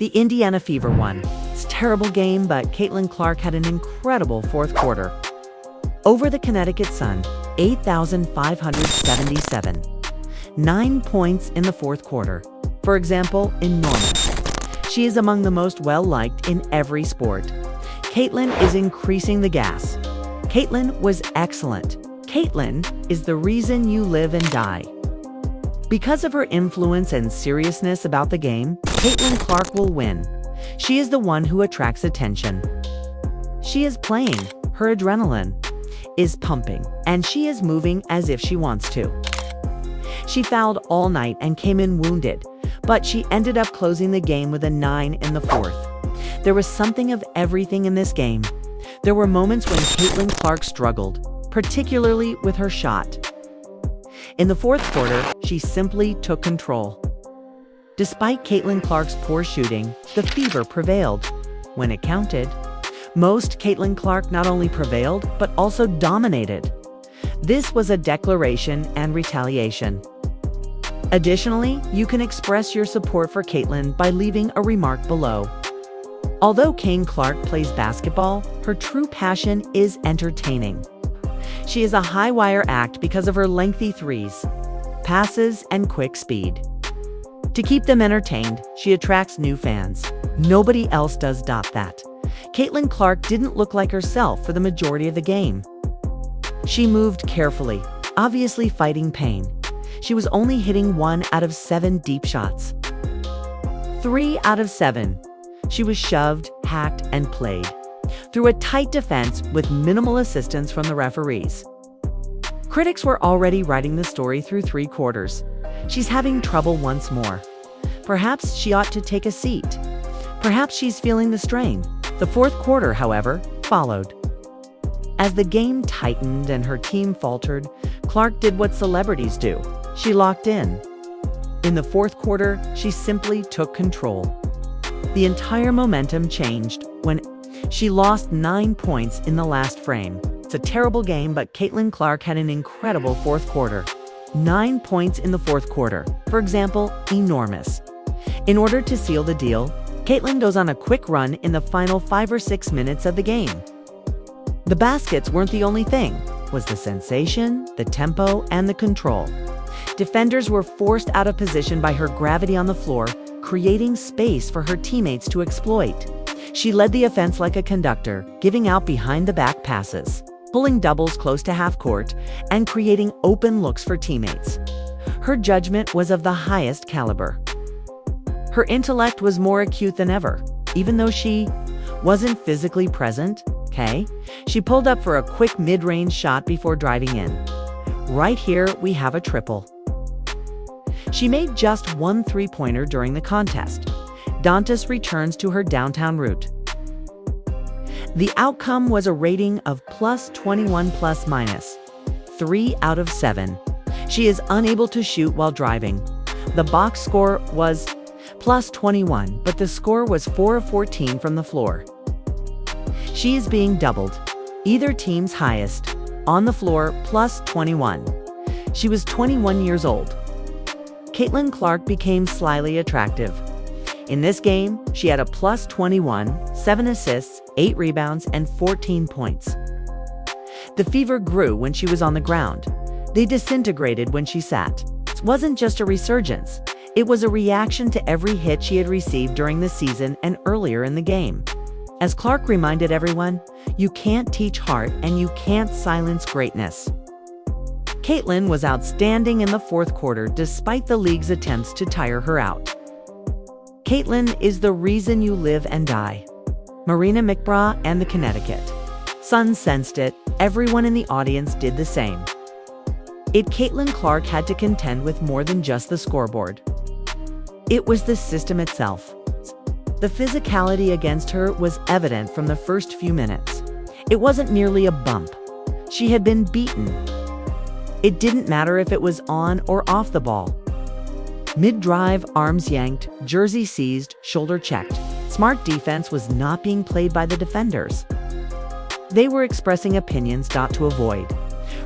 The Indiana Fever won. It's a terrible game, but Caitlin Clark had an incredible fourth quarter. Over the Connecticut Sun, 8,577. 9 points in the fourth quarter. For example, enormous. She is among the most well-liked in every sport. Caitlin is increasing the gas. Caitlin was excellent. Caitlin is the reason you live and die. Because of her influence and seriousness about the game, Caitlin Clark will win. She is the one who attracts attention. She is playing. Her adrenaline is pumping, and she is moving as if she wants to. She fouled all night and came in wounded, but she ended up closing the game with a 9 in the fourth. There was something of everything in this game. There were moments when Caitlin Clark struggled, particularly with her shot. In the fourth quarter, she simply took control. Despite Caitlin Clark's poor shooting, the Fever prevailed. When it counted, most Caitlin Clark not only prevailed, but also dominated. This was a declaration and retaliation. Additionally, you can express your support for Caitlin by leaving a remark below. Although Caitlin Clark plays basketball, her true passion is entertaining. She is a high-wire act because of her lengthy threes, passes, and quick speed. To keep them entertained, she attracts new fans. Nobody else does that. Caitlin Clark didn't look like herself for the majority of the game. She moved carefully, obviously fighting pain. She was only hitting 1 out of 7 deep shots. 3 out of 7. She was shoved, hacked, and played through a tight defense with minimal assistance from the referees. Critics were already writing the story through 3 quarters. She's having trouble once more. Perhaps she ought to take a seat. Perhaps she's feeling the strain. The fourth quarter, however, followed. As the game tightened and her team faltered, Clark did what celebrities do. She locked in. In the fourth quarter, she simply took control. The entire momentum changed when she lost 9 points in the last frame. It's a terrible game, but Caitlin Clark had an incredible fourth quarter. 9 points in the fourth quarter, for example, enormous. In order to seal the deal, Caitlin goes on a quick run in the final 5 or 6 minutes of the game. The baskets weren't the only thing. It was the sensation, the tempo, and the control. Defenders were forced out of position by her gravity on the floor, creating space for her teammates to exploit. She led the offense like a conductor, giving out behind-the-back passes, pulling doubles close to half-court, and creating open looks for teammates. Her judgment was of the highest caliber. Her intellect was more acute than ever. Even though she wasn't physically present, she pulled up for a quick mid-range shot before driving in. Right here, we have a triple. She made just 1 3-pointer during the contest. Dantas returns to her downtown route. The outcome was a rating of +21 ±, 3 out of 7. She is unable to shoot while driving. The box score was +21, but the score was 4 of 14 from the floor. She is being doubled, either team's highest. On the floor, +21. She was 21 years old. Caitlin Clark became slyly attractive. In this game, she had a +21, 7 assists, 8 rebounds, and 14 points. The Fever grew when she was on the ground. They disintegrated when she sat. It wasn't just a resurgence. It was a reaction to every hit she had received during the season and earlier in the game. As Clark reminded everyone, you can't teach heart and you can't silence greatness. Caitlin was outstanding in the fourth quarter despite the league's attempts to tire her out. Caitlin is the reason you live and die. Marina Mabrey and the Connecticut Sun sensed it. Everyone in the audience did the same. Caitlin Clark had to contend with more than just the scoreboard. It was the system itself. The physicality against her was evident from the first few minutes. It wasn't merely a bump. She had been beaten. It didn't matter if it was on or off the ball. Mid-drive, arms yanked, jersey seized, shoulder checked. Smart defense was not being played by the defenders. They were expressing opinions not to avoid.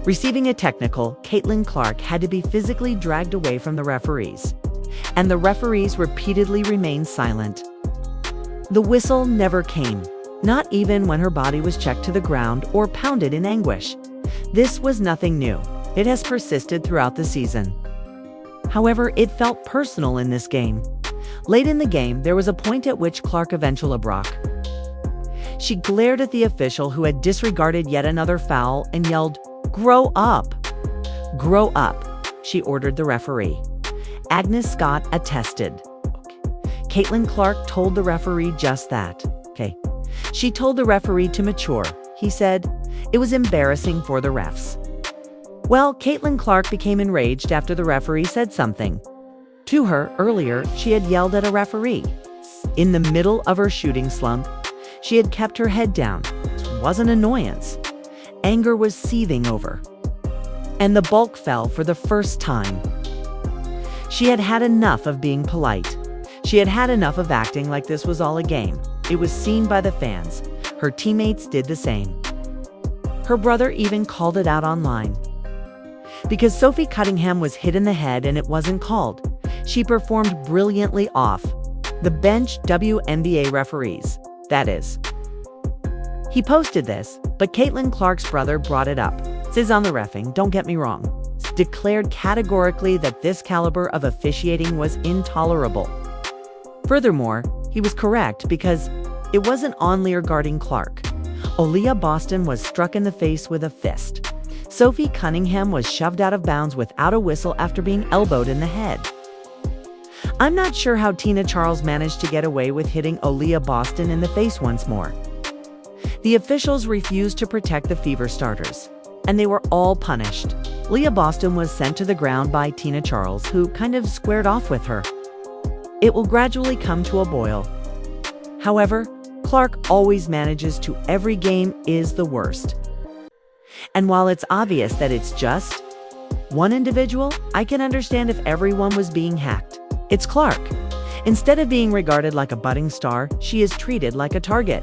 Receiving a technical, Caitlin Clark had to be physically dragged away from the referees. And the referees repeatedly remained silent. The whistle never came, not even when her body was checked to the ground or pounded in anguish. This was nothing new. It has persisted throughout the season. However, it felt personal in this game. Late in the game, there was a point at which Clark eventually broke. She glared at the official who had disregarded yet another foul and yelled, "Grow up! Grow up," she ordered the referee. Agnes Scott attested. Caitlin Clark told the referee just that. She told the referee to mature. He said, it was embarrassing for the refs. Well, Caitlin Clark became enraged after the referee said something to her. Earlier, she had yelled at a referee. In the middle of her shooting slump, she had kept her head down. It wasn't annoyance. Anger was seething over. And the bulk fell for the first time. She had had enough of being polite. She had had enough of acting like this was all a game. It was seen by the fans. Her teammates did the same. Her brother even called it out online. Because Sophie Cunningham was hit in the head and it wasn't called, she performed brilliantly off the bench WNBA referees, that is. He posted this, but Caitlin Clark's brother brought it up. Says on the reffing, don't get me wrong, declared categorically that this caliber of officiating was intolerable. Furthermore, he was correct because it wasn't Onlear guarding Clark. Aaliyah Boston was struck in the face with a fist. Sophie Cunningham was shoved out of bounds without a whistle after being elbowed in the head. I'm not sure how Tina Charles managed to get away with hitting Aaliyah Boston in the face once more. The officials refused to protect the Fever starters, and they were all punished. Leah Boston was sent to the ground by Tina Charles, who kind of squared off with her. It will gradually come to a boil. However, Clark always manages to every game is the worst. And while it's obvious that it's just one individual, I can understand if everyone was being hacked. It's Clark. Instead of being regarded like a budding star, she is treated like a target.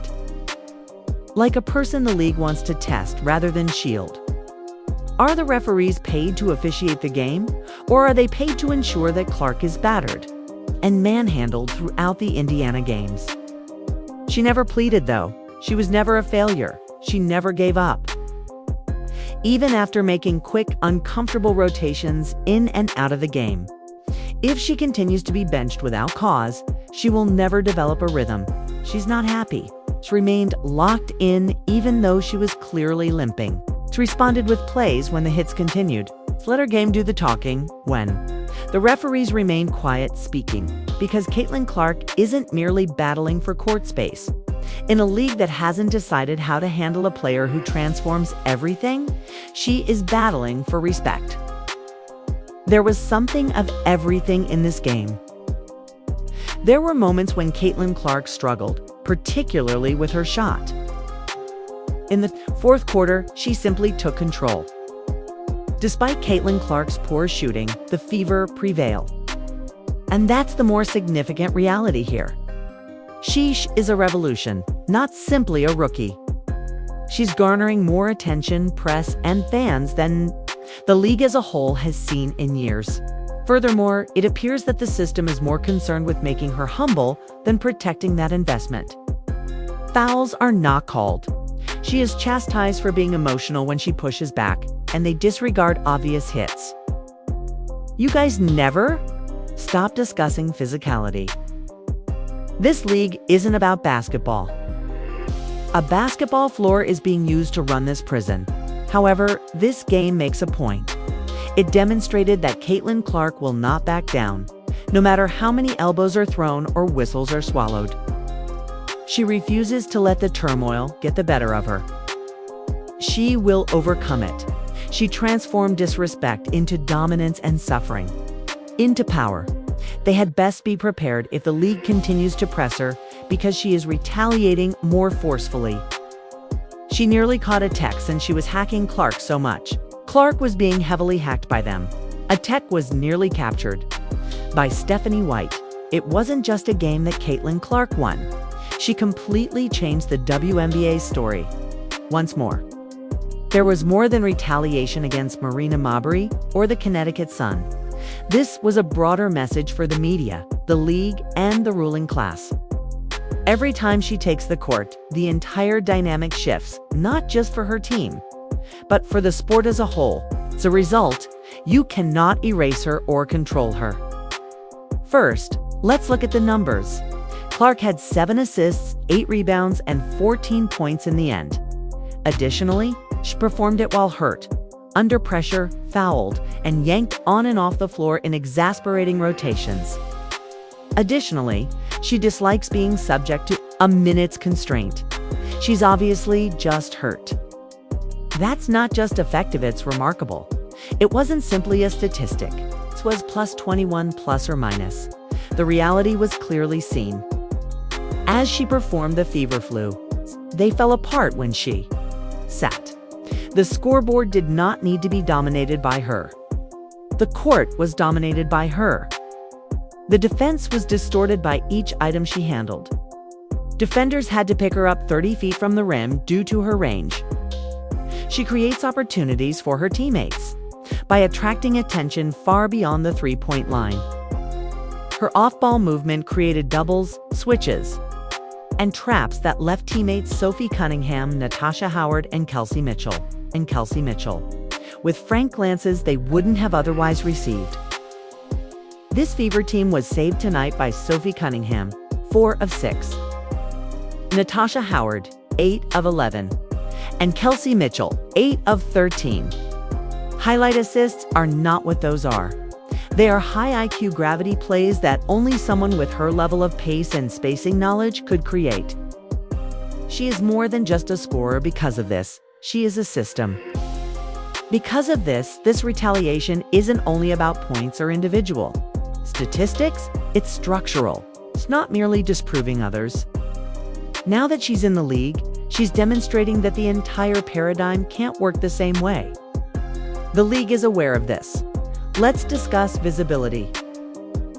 Like a person the league wants to test rather than shield. Are the referees paid to officiate the game, or are they paid to ensure that Clark is battered and manhandled throughout the Indiana games? She never pleaded, though. She was never a failure. She never gave up. Even after making quick, uncomfortable rotations in and out of the game. If she continues to be benched without cause, she will never develop a rhythm. She's not happy. She remained locked in even though she was clearly limping. She responded with plays when the hits continued. Let her game do the talking when the referees remained quiet speaking, because Caitlin Clark isn't merely battling for court space. In a league that hasn't decided how to handle a player who transforms everything, she is battling for respect. There was something of everything in this game. There were moments when Caitlin Clark struggled, particularly with her shot. In the fourth quarter, she simply took control. Despite Caitlin Clark's poor shooting, the Fever prevailed. And that's the more significant reality here. She is a revolution, not simply a rookie. She's garnering more attention, press, and fans than the league as a whole has seen in years. Furthermore, it appears that the system is more concerned with making her humble than protecting that investment. Fouls are not called. She is chastised for being emotional when she pushes back, and they disregard obvious hits. You guys never stop discussing physicality. This league isn't about basketball. A basketball floor is being used to run this prison. However, this game makes a point. It demonstrated that Caitlin Clark will not back down, no matter how many elbows are thrown or whistles are swallowed. She refuses to let the turmoil get the better of her. She will overcome it. She transformed disrespect into dominance and suffering into power. They had best be prepared if the league continues to press her because she is retaliating more forcefully. She nearly caught a tech since she was hacking Clark so much. Clark was being heavily hacked by them. A tech was nearly captured by Stephanie White. It wasn't just a game that Caitlin Clark won. She completely changed the WNBA story. Once more. There was more than retaliation against Marina Mabrey or the Connecticut Sun. This was a broader message for the media, the league, and the ruling class. Every time she takes the court, the entire dynamic shifts, not just for her team, but for the sport as a whole. As a result, you cannot erase her or control her. First, let's look at the numbers. Clark had 7 assists, 8 rebounds, and 14 points in the end. Additionally, she performed it while hurt, under pressure, fouled, and yanked on and off the floor in exasperating rotations. Additionally, she dislikes being subject to a minute's constraint. She's obviously just hurt. That's not just effective, it's remarkable. It wasn't simply a statistic. It was plus 21 plus or minus. The reality was clearly seen. As she performed the fever flu, they fell apart when she sat. The scoreboard did not need to be dominated by her. The court was dominated by her. The defense was distorted by each item she handled. Defenders had to pick her up 30 feet from the rim due to her range. She creates opportunities for her teammates by attracting attention far beyond the three-point line. Her off-ball movement created doubles, switches, and traps that left teammates Sophie Cunningham, Natasha Howard, and Kelsey Mitchell with frank glances they wouldn't have otherwise received. This Fever team was saved tonight by Sophie Cunningham, 4 of 6, Natasha Howard, 8 of 11, and Kelsey Mitchell, 8 of 13. Highlight assists are not what those are. They are high IQ gravity plays that only someone with her level of pace and spacing knowledge could create. She is more than just a scorer because of this. She is a system. Because of this retaliation isn't only about points or individual statistics, it's structural. It's not merely disproving others. Now that she's in the league, she's demonstrating that the entire paradigm can't work the same way. The league is aware of this. Let's discuss visibility.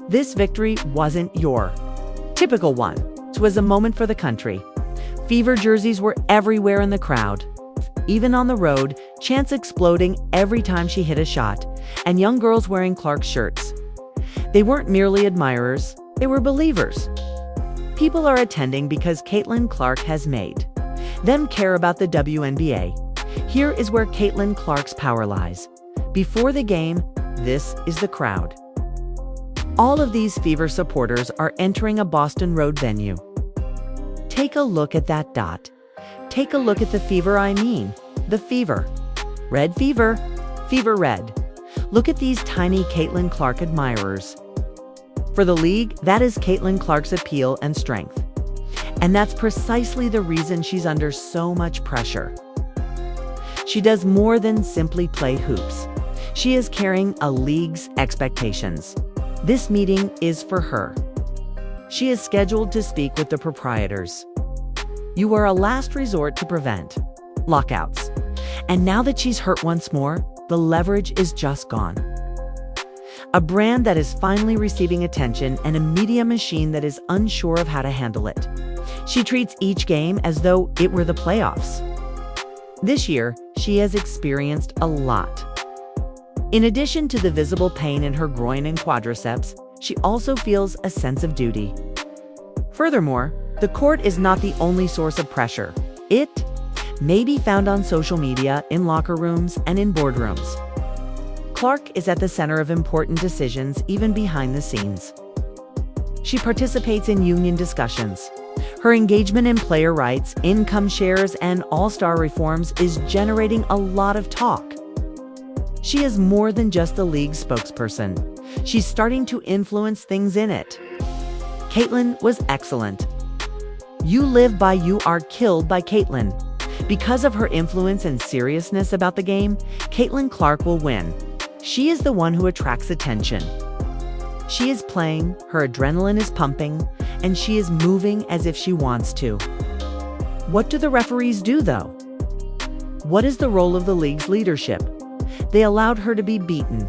This victory wasn't your typical one. It was a moment for the country. Fever jerseys were everywhere in the crowd. Even on the road, chants exploding every time she hit a shot, and young girls wearing Clark's shirts. They weren't merely admirers, they were believers. People are attending because Caitlin Clark has made them care about the WNBA. Here is where Caitlin Clark's power lies. Before the game, this is the crowd. All of these Fever supporters are entering a Boston Road venue. Take a look at that dot. Take a look at the Fever, the Fever. Red Fever, Fever Red. Look at these tiny Caitlin Clark admirers. For the league, that is Caitlin Clark's appeal and strength. And that's precisely the reason she's under so much pressure. She does more than simply play hoops. She is carrying a league's expectations. This meeting is for her. She is scheduled to speak with the proprietors. You are a last resort to prevent lockouts. And now that she's hurt once more, the leverage is just gone. A brand that is finally receiving attention and a media machine that is unsure of how to handle it. She treats each game as though it were the playoffs. This year, she has experienced a lot. In addition to the visible pain in her groin and quadriceps, she also feels a sense of duty. Furthermore, the court is not the only source of pressure. It may be found on social media, in locker rooms, and in boardrooms. Clark is at the center of important decisions, even behind the scenes. She participates in union discussions. Her engagement in player rights, income shares, and all-star reforms is generating a lot of talk. She is more than just the league's spokesperson. She's starting to influence things in it. Caitlin was excellent. You live by, you are killed by Caitlin. Because of her influence and seriousness about the game, Caitlin Clark will win. She is the one who attracts attention. She is playing, her adrenaline is pumping, and she is moving as if she wants to. What do the referees do, though? What is the role of the league's leadership? They allowed her to be beaten.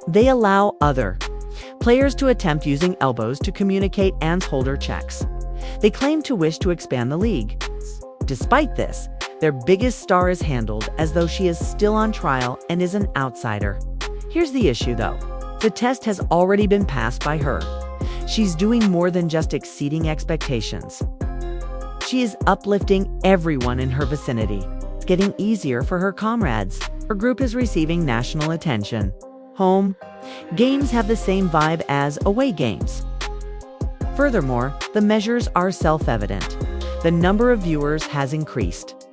They allow other players to attempt using elbows to communicate and hold her checks. They claim to wish to expand the league. Despite this, their biggest star is handled as though she is still on trial and is an outsider. Here's the issue, though. The test has already been passed by her. She's doing more than just exceeding expectations. She is uplifting everyone in her vicinity. It's getting easier for her comrades. Her group is receiving national attention. Home games have the same vibe as away games. Furthermore, the measures are self-evident. The number of viewers has increased.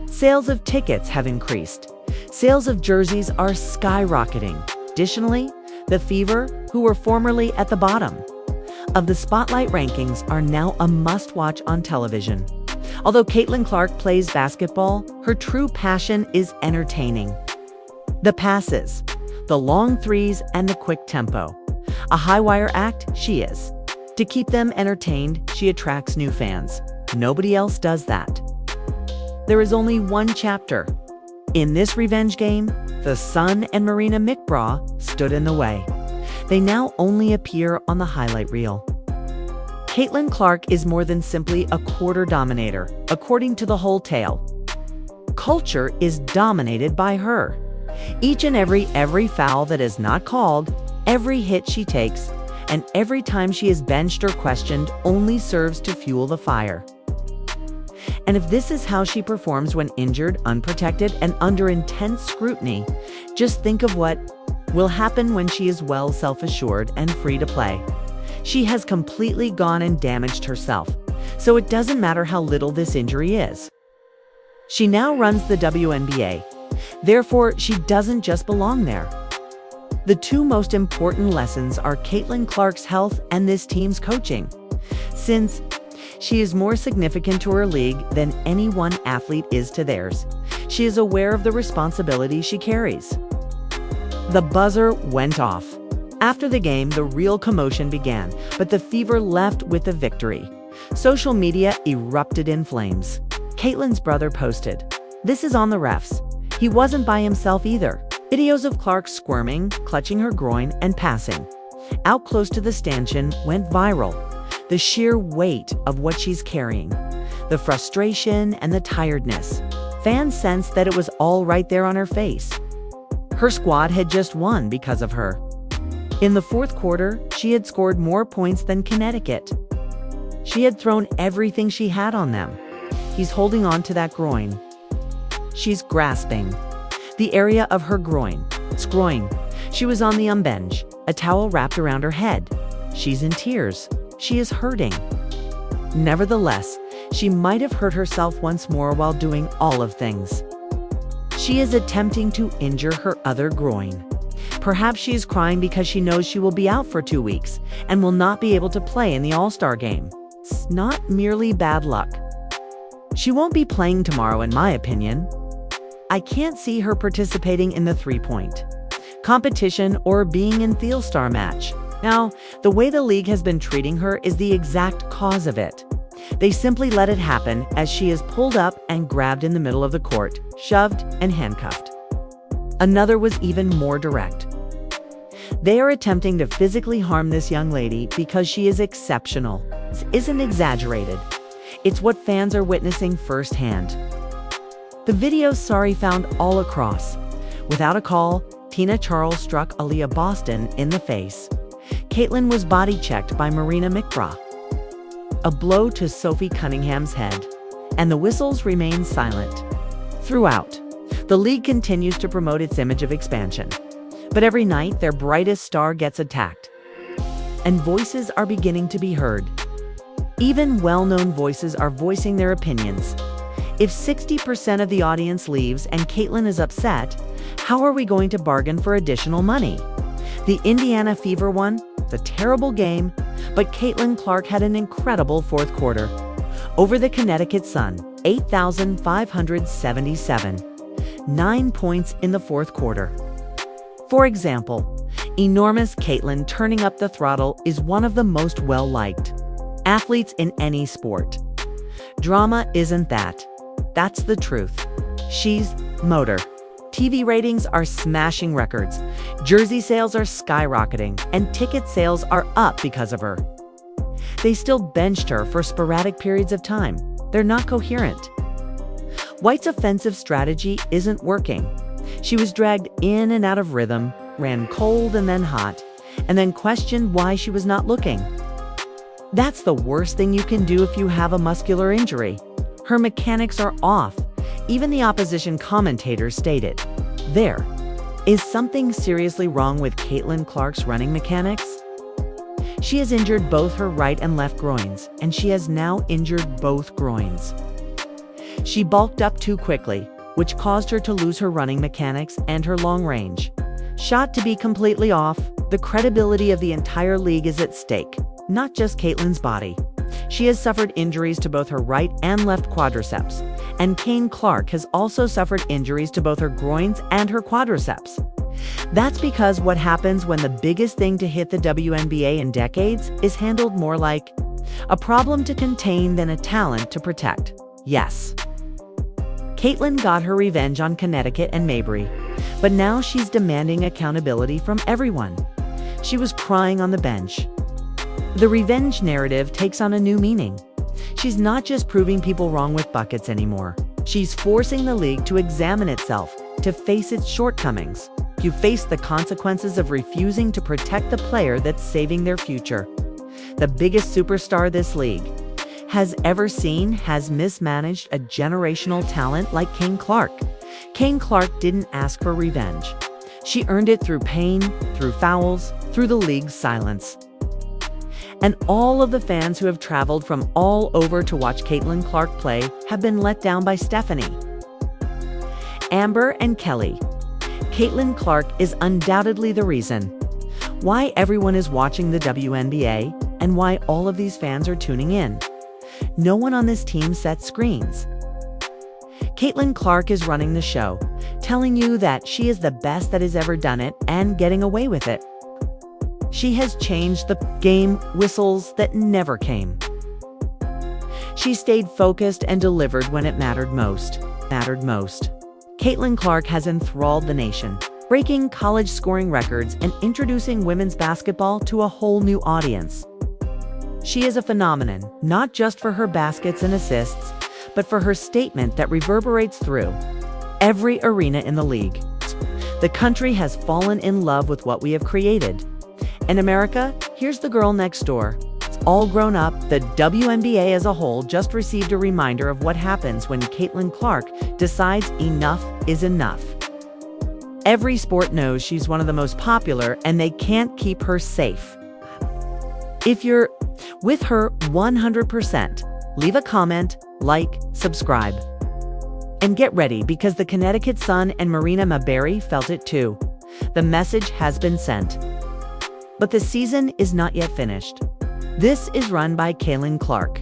Sales of tickets have increased. Sales of jerseys are skyrocketing. Additionally, the Fever, who were formerly at the bottom of the spotlight rankings, are now a must-watch on television. Although Caitlin Clark plays basketball, her true passion is entertaining. The passes, the long threes, and the quick tempo. A high-wire act she is. To keep them entertained, she attracts new fans. Nobody else does that. There is only one chapter. In this revenge game, the Sun and Marina Mabrey stood in the way. They now only appear on the highlight reel. Caitlin Clark is more than simply a quarter dominator, according to the whole tale. Culture is dominated by her. Each and every foul that is not called, every hit she takes, and every time she is benched or questioned only serves to fuel the fire. And if this is how she performs when injured, unprotected, and under intense scrutiny, just think of what will happen when she is well self-assured and free to play. She has completely gone and damaged herself, so it doesn't matter how little this injury is. She now runs the WNBA. Therefore, she doesn't just belong there. The two most important lessons are Caitlin Clark's health and this team's coaching. Since she is more significant to her league than any one athlete is to theirs, she is aware of the responsibility she carries. The buzzer went off. After the game, the real commotion began, but the Fever left with a victory. Social media erupted in flames. Caitlin's brother posted, "This is on the refs. He wasn't by himself either." Videos of Clark squirming, clutching her groin, and passing out close to the stanchion went viral. The sheer weight of what she's carrying, the frustration and the tiredness. Fans sensed that it was all right there on her face. Her squad had just won because of her. In the fourth quarter, she had scored more points than Connecticut. She had thrown everything she had on them. He's holding on to that groin. She's grasping the area of her groin. She was on the bench, a towel wrapped around her head. She's in tears. She is hurting. Nevertheless, she might have hurt herself once more while doing all of things. She is attempting to injure her other groin. Perhaps she is crying because she knows she will be out for 2 weeks and will not be able to play in the All-Star game. It's not merely bad luck. She won't be playing tomorrow, in my opinion. I can't see her participating in the three-point competition or being in the All-Star match. Now, the way the league has been treating her is the exact cause of it. They simply let it happen as she is pulled up and grabbed in the middle of the court, shoved and handcuffed. Another was even more direct. They are attempting to physically harm this young lady because she is exceptional. This isn't exaggerated. It's what fans are witnessing firsthand. The video found all across. Without a call, Tina Charles struck Aaliyah Boston in the face. Caitlin was body-checked by Marina Mabrey. A blow to Sophie Cunningham's head, and the whistles remain silent. Throughout, the league continues to promote its image of expansion. But every night, their brightest star gets attacked. And voices are beginning to be heard. Even well-known voices are voicing their opinions. If 60% of the audience leaves and Caitlin is upset, how are we going to bargain for additional money? The Indiana Fever won. It's a terrible game, but Caitlin Clark had an incredible fourth quarter. Over the Connecticut Sun, 8,577. 9 points in the fourth quarter. For example, enormous Caitlin turning up the throttle is one of the most well-liked athletes in any sport. Drama isn't that. That's the truth. She's motor. TV ratings are smashing records, jersey sales are skyrocketing, and ticket sales are up because of her. They still benched her for sporadic periods of time. They're not coherent. White's offensive strategy isn't working. She was dragged in and out of rhythm, ran cold and then hot, and then questioned why she was not looking. That's the worst thing you can do if you have a muscular injury. Her mechanics are off. Even the opposition commentators stated, "There is something seriously wrong with Caitlin Clark's running mechanics." She has injured both her right and left groins, and she has now injured both groins. She bulked up too quickly, which caused her to lose her running mechanics and her long range. Shot to be completely off, the credibility of the entire league is at stake, not just Caitlin's body. She has suffered injuries to both her right and left quadriceps, and Caitlin Clark has also suffered injuries to both her groins and her quadriceps. That's because what happens when the biggest thing to hit the WNBA in decades is handled more like a problem to contain than a talent to protect. Yes. Caitlin got her revenge on Connecticut and Mabrey, but now she's demanding accountability from everyone. She was crying on the bench. The revenge narrative takes on a new meaning. She's not just proving people wrong with buckets anymore. She's forcing the league to examine itself, to face its shortcomings. You face the consequences of refusing to protect the player that's saving their future. The biggest superstar this league has ever seen has mismanaged a generational talent like Caitlin Clark. Caitlin Clark didn't ask for revenge. She earned it through pain, through fouls, through the league's silence. And all of the fans who have traveled from all over to watch Caitlin Clark play have been let down by Stephanie, Amber, and Kelly. Caitlin Clark is undoubtedly the reason why everyone is watching the WNBA and why all of these fans are tuning in. No one on this team sets screens. Caitlin Clark is running the show, telling you that she is the best that has ever done it and getting away with it. She has changed the game whistles that never came. She stayed focused and delivered when it mattered most. Caitlin Clark has enthralled the nation, breaking college scoring records and introducing women's basketball to a whole new audience. She is a phenomenon, not just for her baskets and assists, but for her statement that reverberates through every arena in the league. The country has fallen in love with what we have created. In America, here's the girl next door. It's all grown up. The WNBA as a whole just received a reminder of what happens when Caitlin Clark decides enough is enough. Every sport knows she's one of the most popular, and they can't keep her safe. If you're with her 100%, leave a comment, like, subscribe. And get ready, because the Connecticut Sun and Marina Mabrey felt it too. The message has been sent. But the season is not yet finished. This is run by Caitlin Clark.